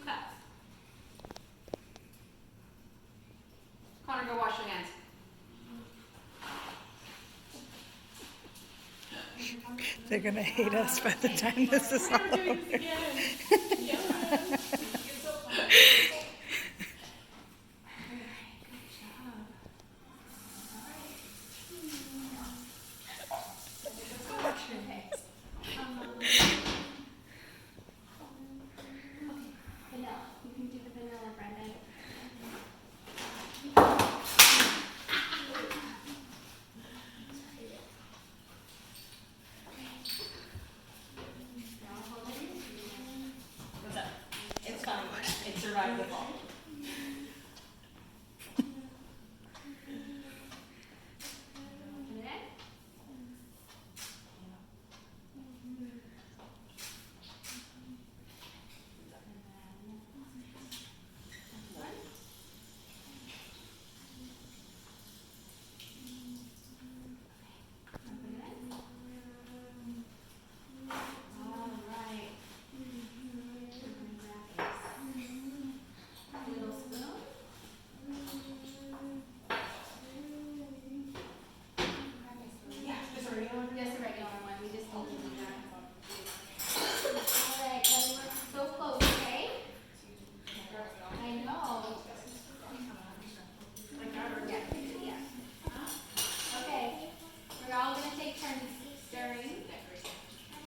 cups. Connor, go wash your hands. They're gonna hate us by the time this is all We're doing over. this again. Yes. Vanilla. You can do the vanilla, Brendan. What's up? It's fine. It survived the fall.